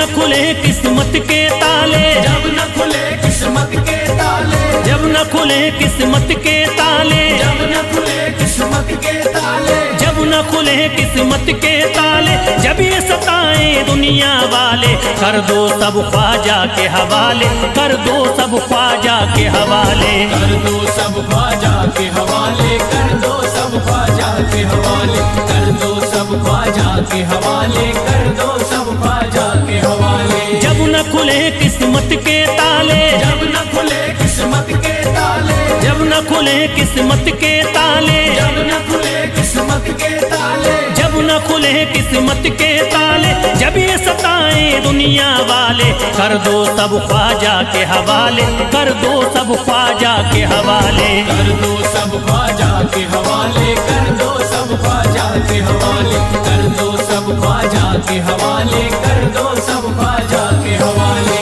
न खुले किस्मत के ताले, जब न खुले किस्मत के ताले, जब न खुले किस्मत के ताले, जब न खुले किस्मत के ताले, जब न खुले किस्मत के ताले, जब ये सताए दुनिया वाले, कर दो सब ख्वाजा के हवाले, कर दो सब ख्वाजा के हवाले, कर दो सब ख्वाजा के हवाले, कर दो सब ख्वाजा के हवाले, कर दो सब ख्वाजा के हवाले, कर दो सब ख्वाजा के हवाले। जब न खुले किस्मत के ताले, जब न खुले किस्मत के ताले, जब न खुले किस्मत के ताले, जब न खुले किस्मत के ताले, जब न खुले किस्मत के ताले, जब ये सताए दुनिया वाले, कर दो सब ख्वाजा के हवाले, कर दो सब ख्वाजा के हवाले, कर दो सब ख्वाजा के हवाले, कर दो सब ख्वाजा के हवाले, कर दो सब ख्वाजा के हवाले, कर दो सब ख्वाजा के हवाले।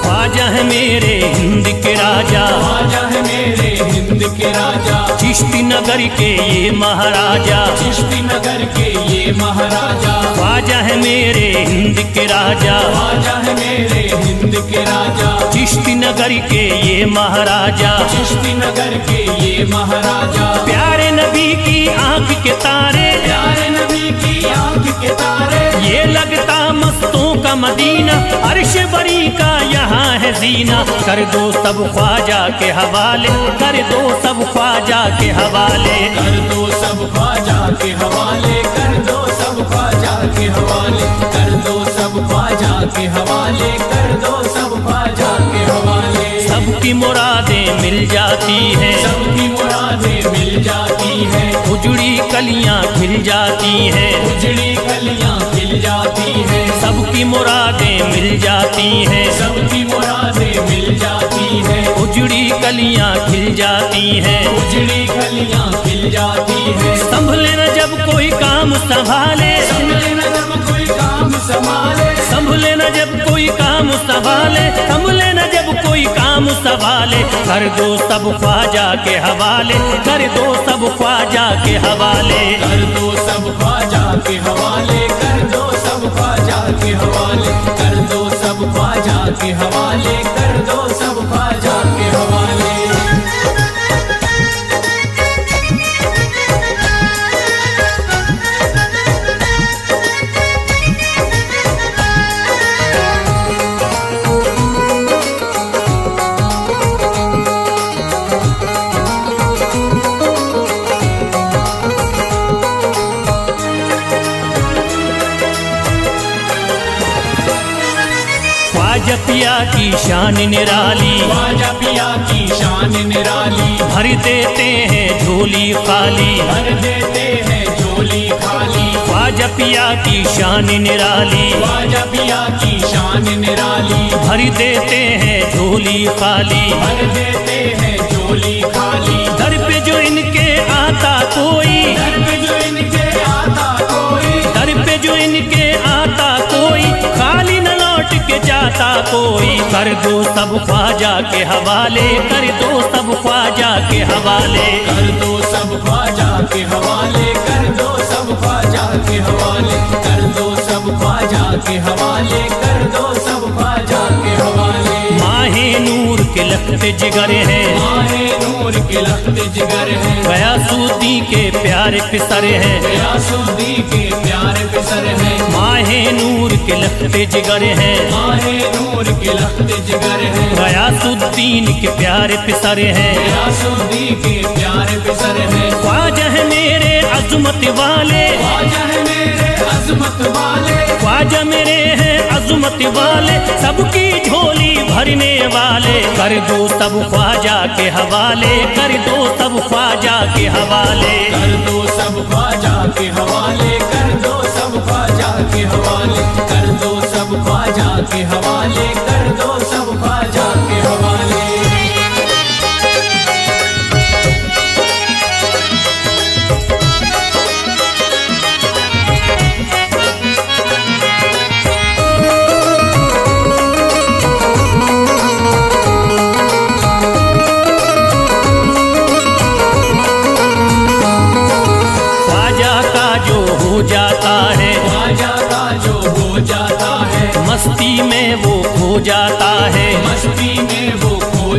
ख्वाजा है मेरे हिंद के राजा, ख्वाजा है मेरे हिंद के राजा, चिश्ती नगर के ये महाराजा, चिश्ती नगर के ये महाराजा, ख्वाजा है मेरे हिंद के राजा, ख्वाजा है मेरे हिंद के राजा, चिश्ती नगर के ये महाराजा, चिश्ती नगर के ये महाराजा, प्यारे नबी की आंख के तारे, प्यारे नबी की आंख के तारे, ये लगता मस्तों का मदीना, अर्श बरी का यहाँ है जीना, कर दो सब ख्वाजा के हवाले, कर दो सब ख्वाजा के हवाले, कर दो सब ख्वाजा के हवाले, कर दो सब ख्वाजा के हवाले, कर दो सब ख्वाजा के हवाले, कर दो सब ख्वाजा के हवाले। सबकी मुरादें मिल जाती हैं, सबकी मुरादें मिल जाती हैं, उजड़ी कलियां खिल जाती हैं, उजड़ी कलियां खिल जाती हैं, सबकी मुरादें मिल जाती हैं, सबकी मुरादें मिल जाती हैं, उजड़ी कलियां खिल जाती हैं, उजड़ी कलियां खिल जाती हैं। संभले न जब कोई काम संभाले, संभले न जब कोई काम संभाले, संभले न जब कोई काम संभाले, संभले न जब कोई काम संभाले, कर दो सब ख्वाजा के हवाले, कर दो सब ख्वाजा के हवाले, कर दो सब ख्वाजा के हवाले, कर दो सब ख्वाजा के हवाले, कर दो सब ख्वाजा के हवाले, कर दो सब ख्वाजा के हवाले। ख्वाजा पिया की शान निराली, ख्वाजा पिया की शान निराली, भर देते हैं झोली खाली, भर देते हैं झोली खाली, ख्वाजा पिया की शान निराली, ख्वाजा पिया की शान निराली, भर देते हैं झोली खाली, भर देते हैं झोली खाली, दर पे जो इनके आता कोई, दर पे जो इनके आता कोई, दर पे जो इनके आता कोई, खाली न लौट के जाता कोई, कर दो सब ख्वाजा के हवाले, कर दो सब ख्वाजा के हवाले, कर दो सब ख्वाजा के हवाले, कर दो सब ख्वाजा के हवाले, कर दो सब ख्वाजा के हवाले, कर दो सब ख्वाजा के हवाले। माहे नूर के लखते जिगर हैं, माहे नूर के लखते जिगर हैं, गयासुद्दीन के प्यारे पिसर हैं, गयासुद्दीन के प्यारे पिसर हैं, माहे नूर के लखते जिगर हैं, माहे नूर के लखते जिगर हैं, गयासुद्दीन के प्यारे पिसर हैं, गयासुद्दीन के प्यारे पिसर हैं। ख्वाजा है मेरे अज़मत वाले, ख्वाजा है मेरे अज़मत वाले, ख्वाजा मेरे हैं अज़मत वाले, सबकी झोली भरने वाले, कर दो सब ख्वाजा के हवाले, कर दो सब ख्वाजा के हवाले, कर दो सब ख्वाजा के हवाले, कर दो सब ख्वाजा के हवाले, कर दो सब ख्वाजा के हवाले, कर दो सब ख्वाजा के हवाले।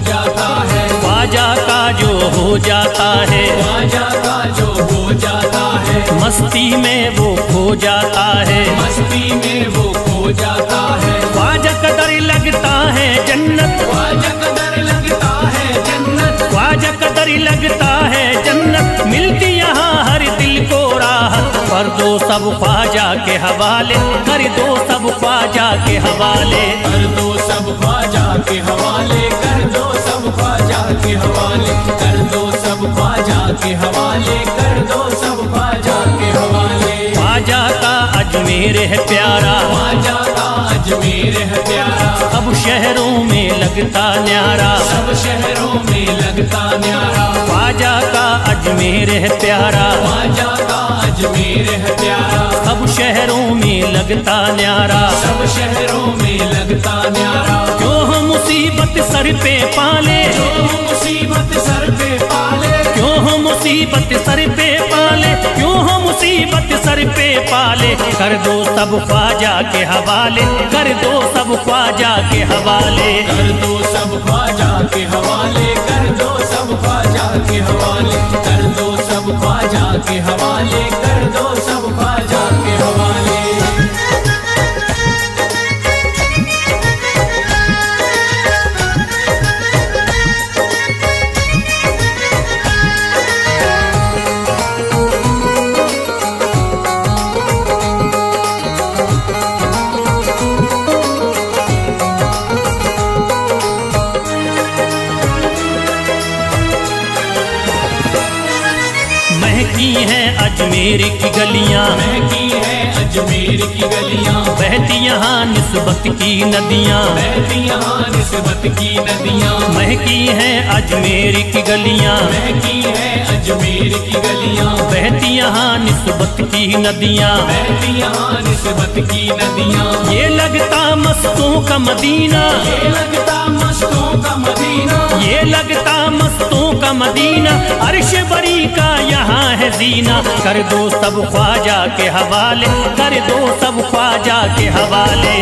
जाता है, ख्वाजा का जो हो जाता है, ख्वाजा का जो हो जाता है, मस्ती में वो खो जाता है, मस्ती में वो खो जाता है। ख्वाजा कदर लगता है जन्नत, ख्वाजा कदर लगता है जन्नत, ख्वाजा कदर लगता है जन्नत, मिलती यहाँ हर दिल को राहत। कर दो सब ख्वाजा के हवाले, कर दो सब ख्वाजा के हवाले, कर दो सब ख्वाजा के हवाले, कर दो सब ख्वाजा के हवाले, कर दो सब ख्वाजा के हवाले, कर दो सब ख्वाजा के हवाले। ख्वाजा का अजमेर है प्यारा, ख्वाजा का अजमेर है प्यारा, सब शहरों में लगता न्यारा, सब शहरों में लगता न्यारा। ख्वाजा का अजमेर है प्यारा, ख्वाजा का अजमेर है प्यारा, सब शहरों में लगता न्यारा। सब शहरों में लगता न्यारा। क्यों हम मुसीबत सर पे पाले, जो मुसीबत सर पे पाले, क्यों हम मुसीबत सर पे पाले, क्यों हम मुसीबत सर पे पाले। कर दो सब ख्वाजा के हवाले, कर दो सब ख्वाजा के हवाले, कर दो सब ख्वाजा के हवाले, कर दो सब ख्वाजा के हवाले, कर दो सब ख्वाजा के हवाले, कर दो सब ख्वाजा के हवाले। महकी हैं अजमेर की गलियां, महकी है अजमेर की गलियां, बहती यहाँ निस्बत की नदियां, बहती यहाँ निस्बत की नदियां। महकी हैं अजमेर की गलियां, महकी है अजमेर की गलियां, बहती यहाँ निस्बत की नदियां। बहती यहाँ निस्बत की नदियां। ये लगता मस्तों का मदीना, ये लगता मस्तों का मदीना, ये लगता मस्तों का मदीना, अर्श बरी का यहाँ है जीना। कर दो सब ख्वाजा के हवाले, कर दो सब ख्वाजा के हवाले।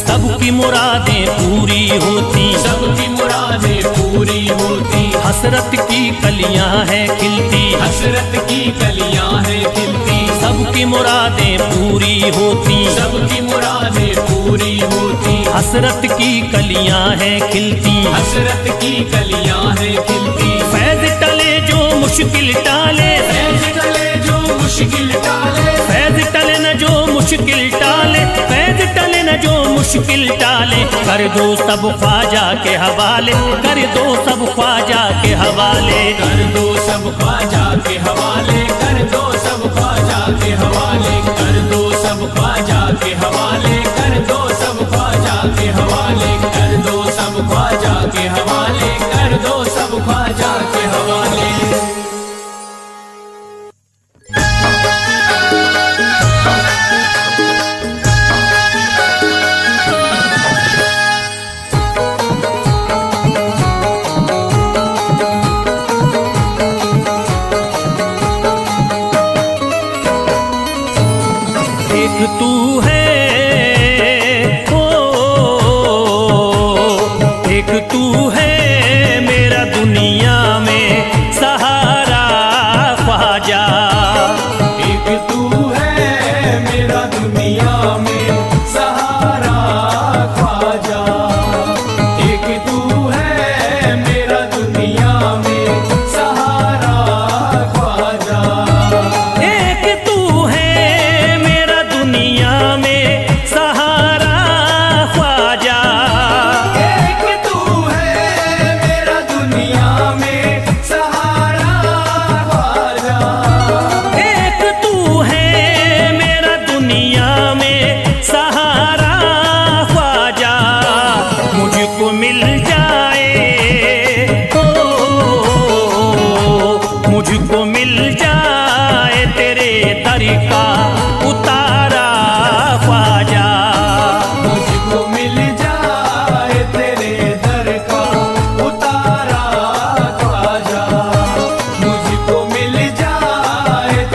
सबकी मुरादें पूरी होती, सबकी मुरादें पूरी होती, हसरत की कलियां हैं खिलती, हसरत की कलियां हैं खिलती। सबकी मुरादें पूरी होती, सबकी मुरादें पूरी होती, हसरत की कलियां हैं खिलती। हसरत की कलियां हैं खिलती। फैज टले जो मुश्किल टाले, फैज टले जो मुश्किल टाले, फैज टले न जो मुश्किल टाले, फैज टले न जो मुश्किल टाले। कर दो सब ख्वाजा के हवाले, कर दो सब ख्वाजा के हवाले, कर दो सब ख्वाजा के हवाले, कर दो सब ख्वाजा के हवाले, कर दो सब ख्वाजा के हवाले, कर दो सब ख्वाजा के हवाले, कर दो सब ख्वाजा के हवाले, कर दो सब ख्वाजा के हवाले। एक तू है ओ, एक तू है मेरा दुनिया में सहारा ख्वाजा। एक तू है मेरा दुनिया में सहारा ख्वाजा, एक तू है मेरा दुनिया में सहारा ख्वाजा। एक तू है मेरा दुनिया में सहारा ख्वाजा, एक तू है मेरा दुनिया में सहारा ख्वाजा, एक तू है मेरा दुनिया में सहारा ख्वाजा। मुझको मिल जाए ओ, मुझको मिल जाए तेरे दर का उतारा ख्वाजा। मुझको मिल जाए तेरे दर का उतारा ख्वाजा, मुझको मिल जाए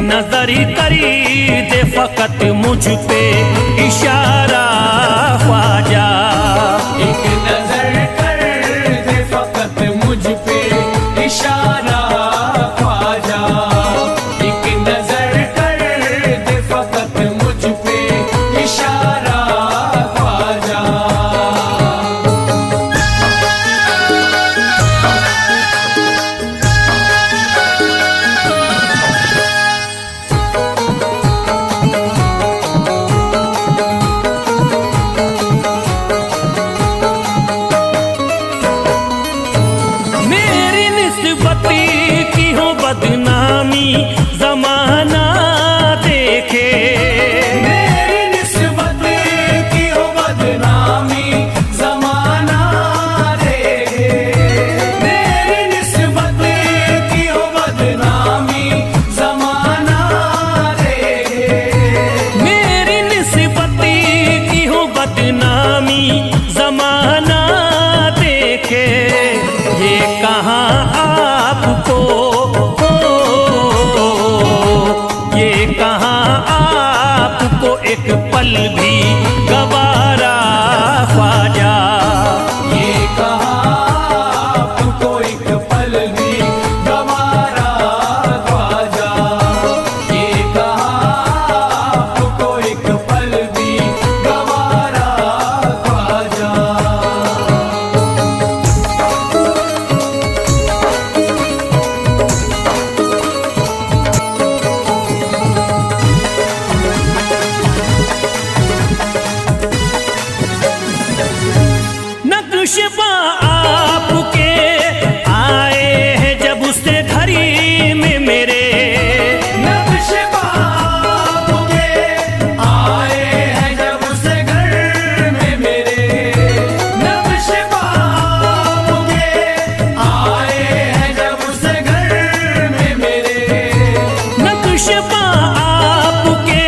नजर करी दे फकत मुझ पे इशारा ख्वाजा। एक नजर कर दे फकत मुझ पे इशारा ख्वाजा। एक नजर कर दे फकत मुझ पे इशारा ख्वाजा। मेरी निस्बती की हो बदनामी जमाना देखे। मेरी निस्बत की हो बदनामी जमाना देखे। मेरी निस्बत की हो बदनामी जमाना देखे। मेरी निस्बती की हो बदनामी जमाना देखे। ये कहाँ आपको ये कहाँ आपको एक पल भी गवारा ख्वाजा। ये कहाँ आपको एक पल भी गवारा ख्वाजा। ये कहाँ आपको एक पल भी गवारा ख्वाजा। नक्शबा आपके आए हैं जब उससे घड़ी में मेरे। नक्शबा आपके आए हैं जब उस घर में मेरे। नक्शबा आपके आए हैं जब उस घर में मेरे। नक्शबा आपके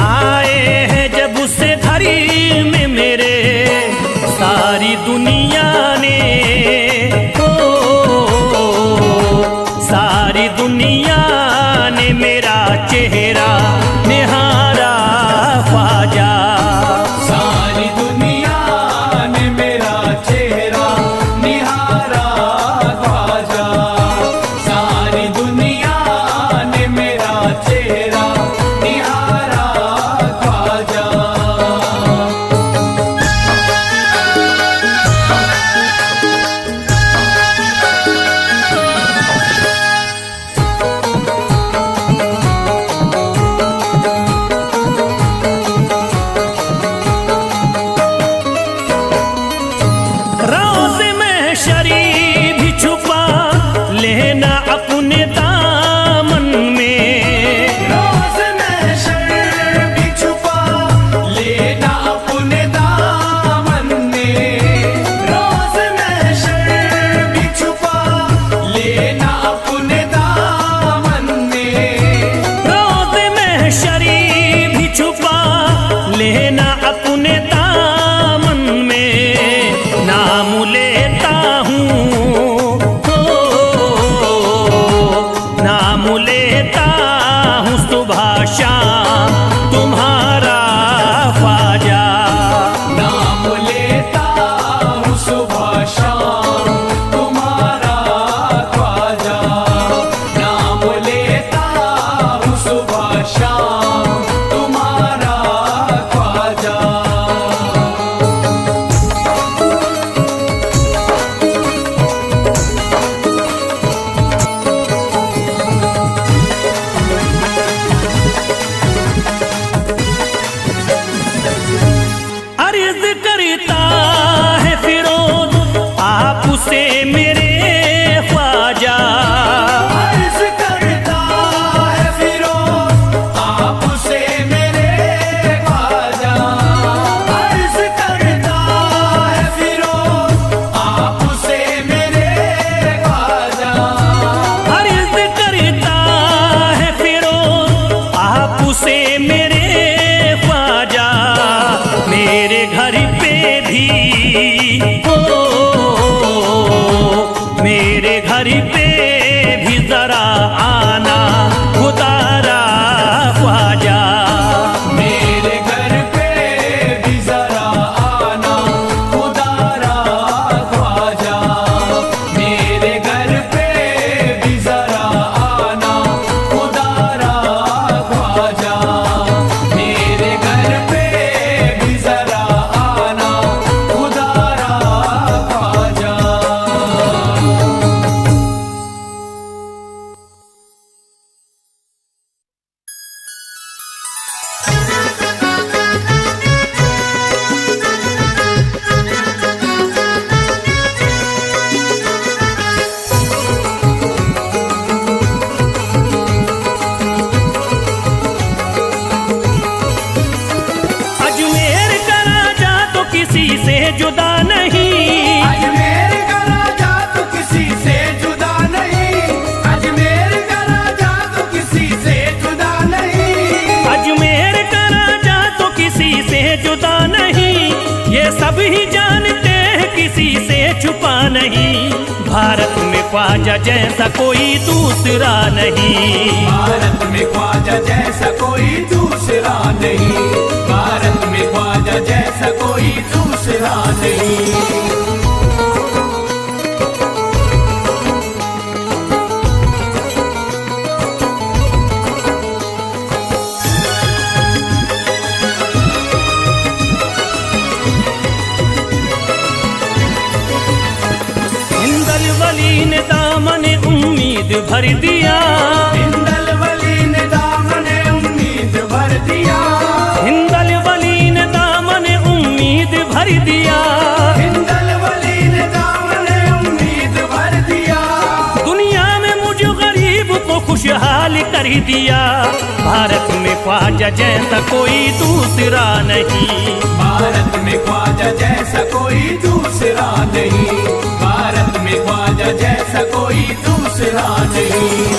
आए हैं जब उससे घड़ी में मेरे। सारी दुनिया ने सारी दुनिया ने मेरा चेहरा निहारा ख्वाजा। सारी दुनिया ने मेरा चेहरा निहारा ख्वाजा। सारी दुनिया ने मेरा चेहरा निहारा ख्वाजा। से जुदा नहीं। अजमेर का राजा तो किसी से जुदा नहीं, अजमेर का राजा तो किसी से जुदा नहीं, अजमेर का राजा तो किसी से जुदा नहीं, ये सब ही जानते हैं किसी से छुपा नहीं। भारत में ख्वाजा जैसा कोई दूसरा नहीं, भारत में ख्वाजा जैसा कोई दूसरा नहीं, भारत में ख्वाजा जैसा कोई दूसरा नहीं। हिंदल वली ने दामन उम्मीद भर दिया, हिंदल वली ने दामन उम्मीद भर दिया, हिंदल वली ने दामन उम्मीद भर दिया, हिंदल वली ने दामन उम्मीद भर दिया। दुनिया में मुझ गरीब को खुशहाल कर दिया। भारत में ख्वाजा जैसा कोई दूसरा नहीं, भारत में ख्वाजा जैसा कोई दूसरा नहीं, भारत में ख्वाजा जैसा कोई दूसरा नहीं।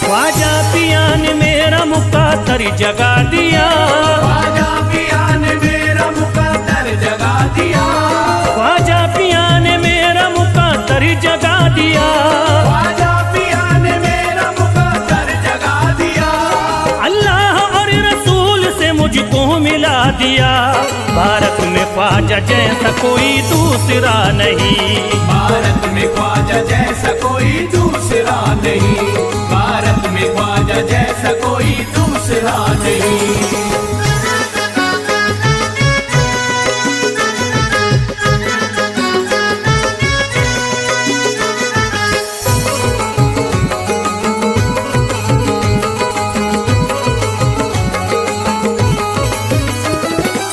ख्वाजा पिया ने मेरा मुकद्दर जगा दिया, ख्वाजा पिया ने मेरा मुकद्दर जगा दिया, ख्वाजा पिया ने मेरा मुकद्दर जगा दिया, ख्वाजा पिया ने मेरा मुकद्दर जगा दिया। अल्लाह और रसूल से मुझको मिला दिया। भारत में ख्वाजा जैसा कोई दूसरा नहीं, भारत में ख्वाजा जैसा कोई दूसरा नहीं, भारत में ख्वाजा जैसा कोई दूसरा नहीं।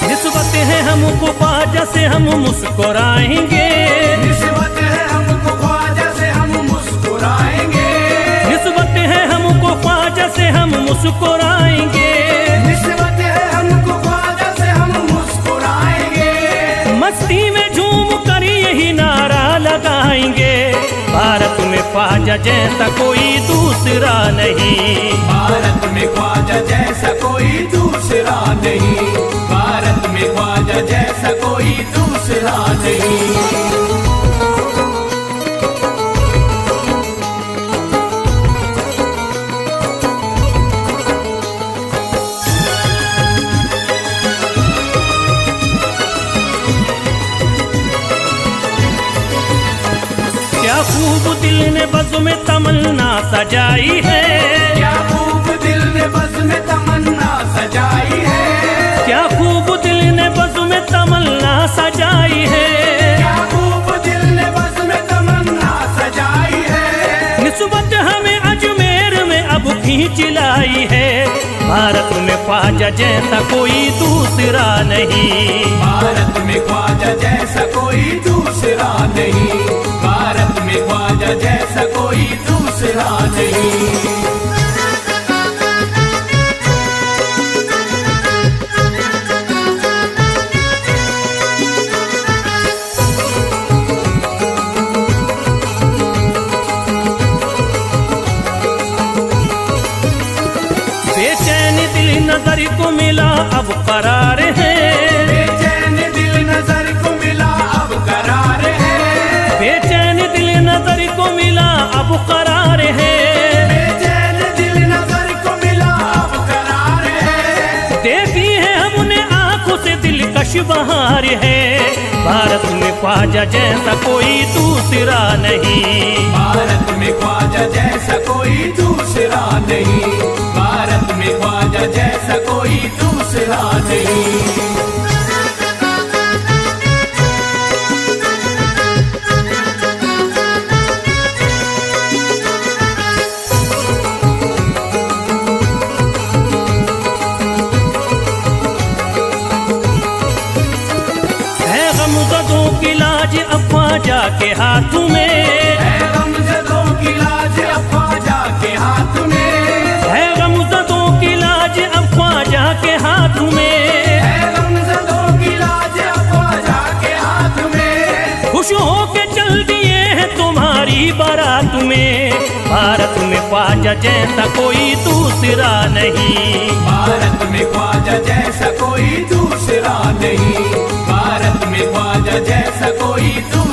निस्बत है हमको ख्वाजा से हम मुस्कुराएंगे, निस्बत है हमको ख्वाजा से हम मुस्कुराएंगे, निस्बत है हमको ख्वाजा से हम मुस्कुराएंगे, निस्बत है हमको ख्वाजा से हम मुस्कुराएंगे। मस्ती में झूम कर यही नारा लगाएंगे। भारत में ख्वाजा जैसा कोई दूसरा नहीं, भारत में ख्वाजा जैसा कोई दूसरा नहीं, भारत में ख्वाजा जैसा कोई दूसरा नहीं। क्या खूब दिल ने बज़्म में तमन्ना सजाई है, क्या खूब दिल ने बज़्म में तमन्ना सजाई है, क्या खूब दिल ने बज़्म में तमन्ना सजाई है, क्या खूब दिल ने बज़्म में तमन्ना सजाई है। निस्बत हमें अजमेर में अब खींच लाई है। भारत में ख्वाजा जैसा कोई दूसरा नहीं, भारत में ख्वाजा जैसा कोई दूसरा नहीं, भारत में ख्वाजा जैसा कोई दूसरा नहीं। बेचैन दिल नजर को मिला अब करार है, बेचैन दिल नजर को मिला अब करार है, बेचैन दिल नजर को मिला अब करार है, बेचैन दिल नजर को मिला अब करार है। देखी है हमने आंखों से दिलकश बहार है। भारत में ख्वाजा जैसा कोई दूसरा नहीं, भारत में ख्वाजा जैसा कोई दूसरा नहीं, भारत में ख्वाजा जैसा कोई दूसरा नहीं। ख्वाजा के हाथ में, है गमज़दों की लाज अब ख्वाजा के हाथ में, है गमज़दों की लाज अब ख्वाजा के हाथ में, है गमज़दों की लाज अब ख्वाजा के हाथ में। खुश हो के चल दिए हैं तुम्हारी बारात में। भारत में ख्वाजा जैसा कोई दूसरा नहीं, भारत में ख्वाजा जैसा कोई दूसरा नहीं, भारत में ख्वाजा जैसा कोई दूसरा